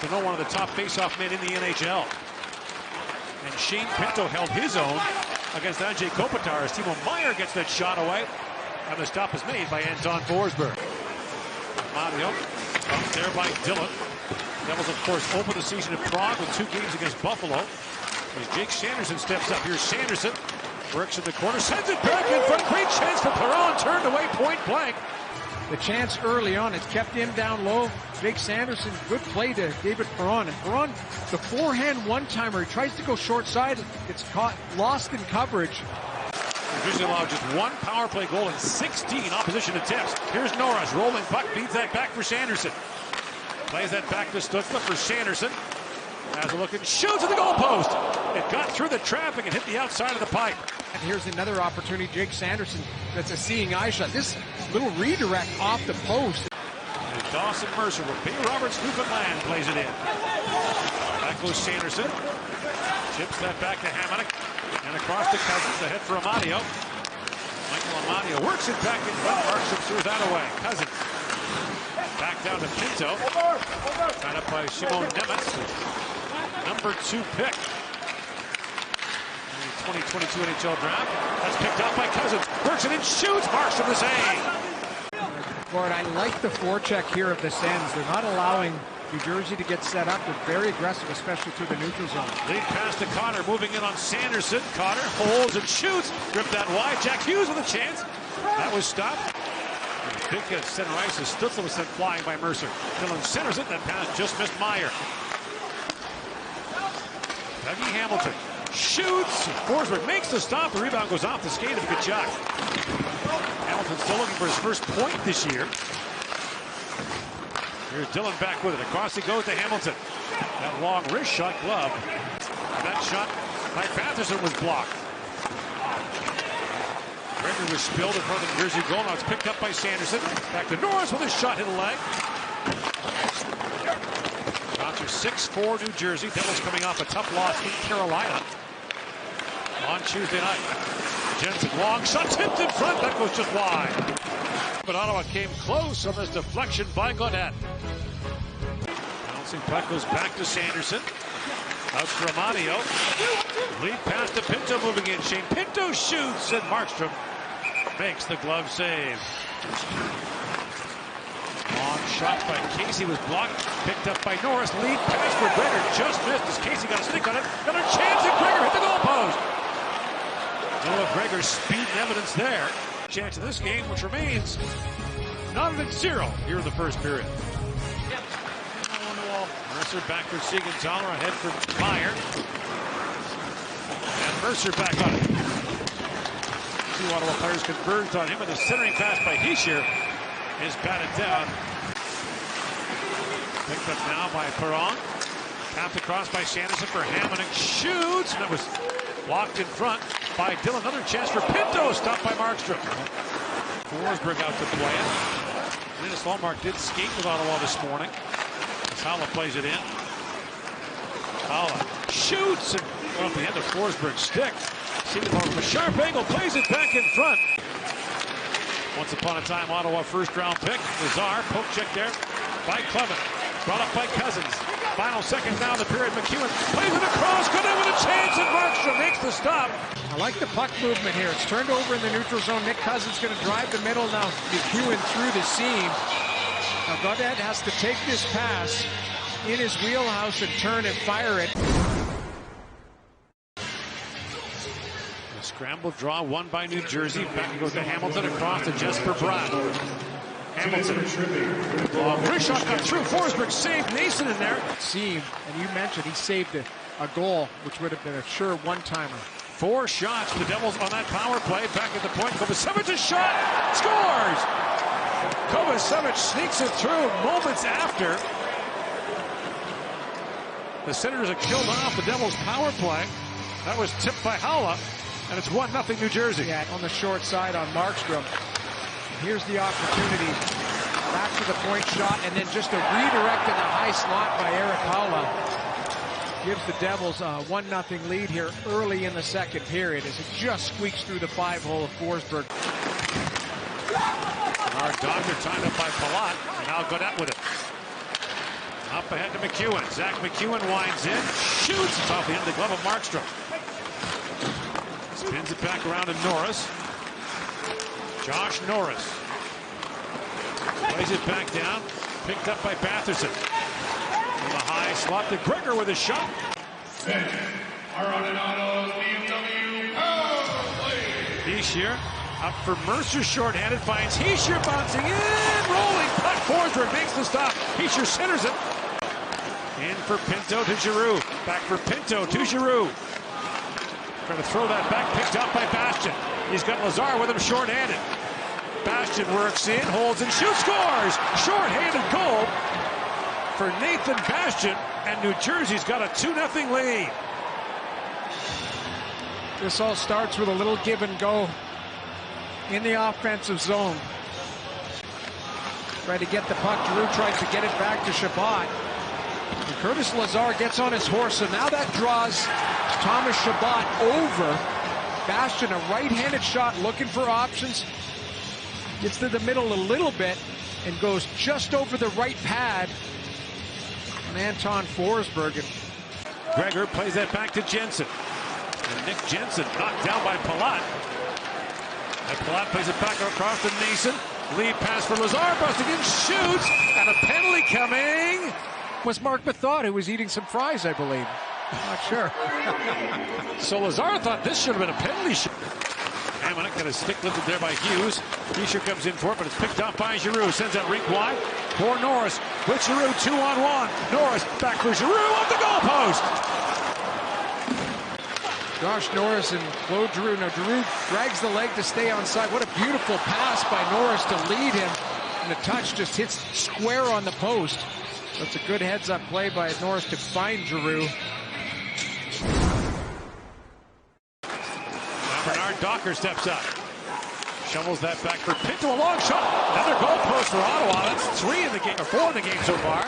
to know one of the top face-off men in the NHL. And Shane Pinto held his own against Andrzej Kopitar as Timo Meier gets that shot away. And the stop is made by Anton Forsberg. Mario, bumped there by Dillon. Devils, of course, open the season in Prague with 2 games against Buffalo. As Jake Sanderson steps up. Here's Sanderson. Works in the corner, sends it back in front. Great chance for Perron, turned away point blank. The chance early on, it's kept him down low. Jake Sanderson, good play to David Perron. And Perron, the forehand one-timer, he tries to go short side. It's caught, lost in coverage. Grizzlies allowed just 1 power play goal in 16 opposition attempts. Here's Norris, rolling puck, feeds that back for Sanderson. Plays that back to Stutzla for Sanderson. Has a look and shoots at the goalpost. It got through the traffic and hit the outside of the pipe. And here's another opportunity, Jake Sanderson, that's a seeing eye shot. This little redirect off the post. And Dawson Mercer with Bay Roberts, Newfoundland plays it in. Back goes Sanderson. Chips that back to Hamonic. And across to Cousins, ahead for Amadio. Michael Amadio works it back in front. Markstrom throws that away. Cousins. Back down to Pinto. Tied up by Shimon Nemeth. Number 2 pick. 2022 NHL draft. That's picked up by Cousins. Works it in, shoots. Markstrom the save. Gord, I like the forecheck here of the Sens. They're not allowing New Jersey to get set up. They're very aggressive, especially through the neutral zone. Lead pass to Cotter, moving in on Sanderson. Cotter holds and shoots. Ripped that wide. Jack Hughes with a chance. That was stopped. Big center ice as Stutzla was sent flying by Mercer. Dillon centers it. That pass just missed Meier. Dougie Hamilton shoots. Forsberg makes the stop. The rebound goes off the skate of Tkachuk. Hamilton still looking for his first point this year. Here's Dillon back with it. Across he goes to Hamilton. That long wrist shot glove. That shot by Batherson was blocked. Gregor was spilled in front of the New Jersey goal. Now it's picked up by Sanderson. Back to Norris with a shot hit a leg. Shots are 6-4 New Jersey. Devils coming off a tough loss in Carolina on Tuesday night. Jensen, long shot tipped in front. That goes just wide. But Ottawa came close on this deflection by Gaudette. Bouncing puck goes back to Sanderson. Out for Amadio. Lead pass to Pinto moving in. Shane Pinto shoots and Markstrom makes the glove save. Long shot by Casey was blocked. Picked up by Norris. Lead pass for Gregor. Just missed as Casey got a stick on it. Got a chance and Gregor hit the goalpost. Noah Gregor's speed and evidence there. Chance of this game, which remains knotted at 0 here in the first period. On the wall. Mercer back for Siegenthaler, ahead for Meier. And Mercer back on it. 2 Ottawa players converged on him, and the centering pass by Hischier is batted down. Picked up now by Perron. Tapped across by Sanderson for Hamonic. Shoots, and it was blocked in front by Dillon. Another chance for Pinto, stopped by Markstrom. Forsberg out to play it. Linus Ullmark did skate with Ottawa this morning. As Haula plays it in. Haula shoots and off the end of Forsberg's stick. Siegenthaler from a sharp angle plays it back in front. Once upon a time, Ottawa first-round pick. Lazar, poke check there by Clement. Brought up by Cousins. Final seconds now in the period. McEwen plays it across. Good in with a chance, and Markstrom makes the stop. I like the puck movement here. It's turned over in the neutral zone. Nick Cousins going to drive the middle now. McEwen through the seam. Now Gaudette has to take this pass in his wheelhouse and turn and fire it. A scramble draw won by New Jersey. Back goes to Hamilton across to Jesper Bratt. Hamilton. Wrist shot got through. Forsberg saved Nason in there. Seam, and you mentioned he saved a goal, which would have been a sure one-timer. 4 shots. The Devils on that power play. Back at the point. Kovacevic's shot. Scores! Kovacevic sneaks it through moments after. The Senators are killed off the Devils' power play. That was tipped by Haula, and it's 1-0 New Jersey. Yeah, on the short side on Markstrom. Here's the opportunity. Back to the point shot, and then just a redirect in the high slot by Erik Haula. Gives the Devils a 1-0 lead here early in the second period as it just squeaks through the 5-hole of Forsberg. Our Dodger tied up by Palat, and now Gaudette with it. Up ahead to McEwen. Zach McEwen winds in, shoots. It's off the end of the glove of Markstrom. Spins it back around to Norris. Josh Norris plays it back down. Picked up by Batherson. From the high slot to Gregor with a shot. Hischier up for Mercer, short-handed, finds Hischier bouncing in, rolling puck Forsberg makes the stop. Hischier centers it. In for Pinto to Giroux. Back for Pinto to Giroux. Trying to throw that back, picked up by Bastian. He's got Lazar with him short-handed. Bastian works in, holds and shoots, scores! Short-handed goal for Nathan Bastian, and New Jersey's got a 2-0 lead. This all starts with a little give and go in the offensive zone. Tried to get the puck. Giroux tries to get it back to Chabot. And Curtis Lazar gets on his horse, so now that draws Thomas Chabot over. Bastian, a right-handed shot, looking for options. Gets to the middle a little bit and goes just over the right pad. And Anton Forsberg. Gregor plays that back to Jensen. And Nick Jensen knocked down by Palat. And Palat plays it back across to Nason. Lead pass for Lazar, busting in, shoots, and a penalty coming. Was Mark Method, who was eating some fries, I believe. Not sure. So Lazar thought this should have been a penalty shot. Hamannik got his stick lifted there by Hughes. Hischier comes in for it, but it's picked off by Giroux. Sends that rink wide for Norris. With Giroux, 2-on-1. Norris back for Giroux off the goalpost. Josh Norris and Claude Giroux. Now Giroux drags the leg to stay on side. What a beautiful pass by Norris to lead him. And the touch just hits square on the post. That's a good heads-up play by Norris to find Giroux. Now Bernard Docker steps up. Shovels that back for Pinto. A long shot. Another goal post for Ottawa. That's 3 in the game, or 4 in the game so far.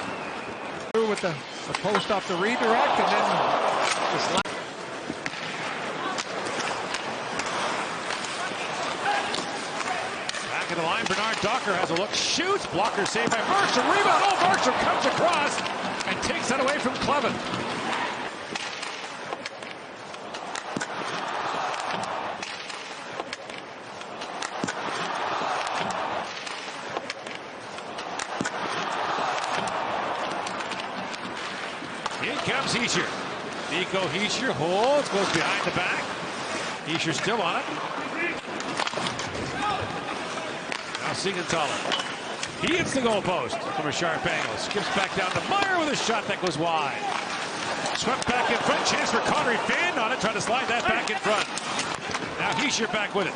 With the post off the redirect, and then this last. Back of the line, Bernard Docker has a look, shoots, blocker saved by Markstrom, rebound, oh, Markstrom comes across and takes that away from Clevin. In comes Hischier. Nico Hischier holds, goes behind the back. Hischier still on it. Now Siegenthaler. He hits the goal post from a sharp angle. Skips back down to Meyer with a shot that goes wide. Swept back in front. Chance for Connery. Fanned on it. Trying to slide that back in front. Now Hischier back with it.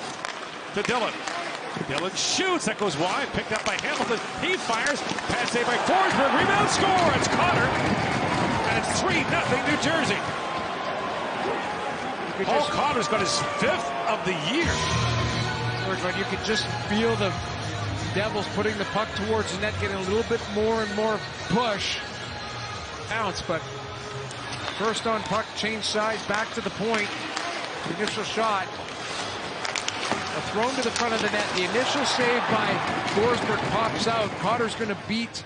To Dillon. Dillon shoots. That goes wide. Picked up by Hamilton. He fires. Pass saved by Forsberg. Rebound score. It's Connor. And it's 3-0 New Jersey. Paul Connor's got his 5th of the year. You can just feel the Devils putting the puck towards the net, getting a little bit more and more push. Bounce, but first on puck, change sides, back to the point. The initial shot. A thrown to the front of the net. The initial save by Forsberg pops out. Cotter's going to beat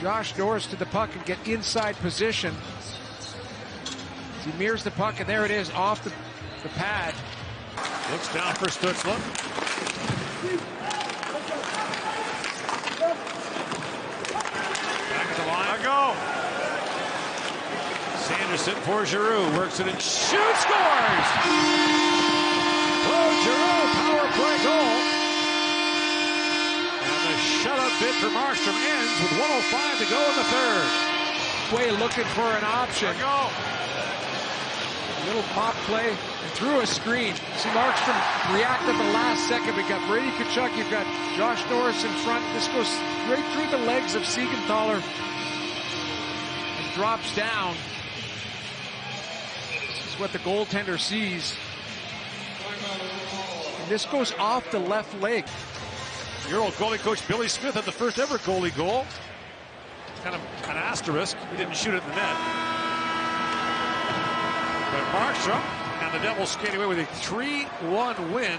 Josh Norris to the puck and get inside position. He mirrors the puck, and there it is off the pad. Looks down for Stützle. Back at the line. A go. Sanderson for Giroux. Works it and shoots, scores! Claude Giroux, power play goal. And the shutout bid for Markstrom ends with 1:05 to go in the third. Way looking for an option. A go. Little pop play and through a screen. See Markstrom react at the last second. We got Brady Tkachuk. You've got Josh Norris in front. This goes straight through the legs of Siegenthaler and drops down. This is what the goaltender sees. And this goes off the left leg. Your old goalie coach Billy Smith had the first ever goalie goal. Kind of an asterisk. He didn't shoot it in the net. But Markstrom and the Devils skate away with a 3-1 win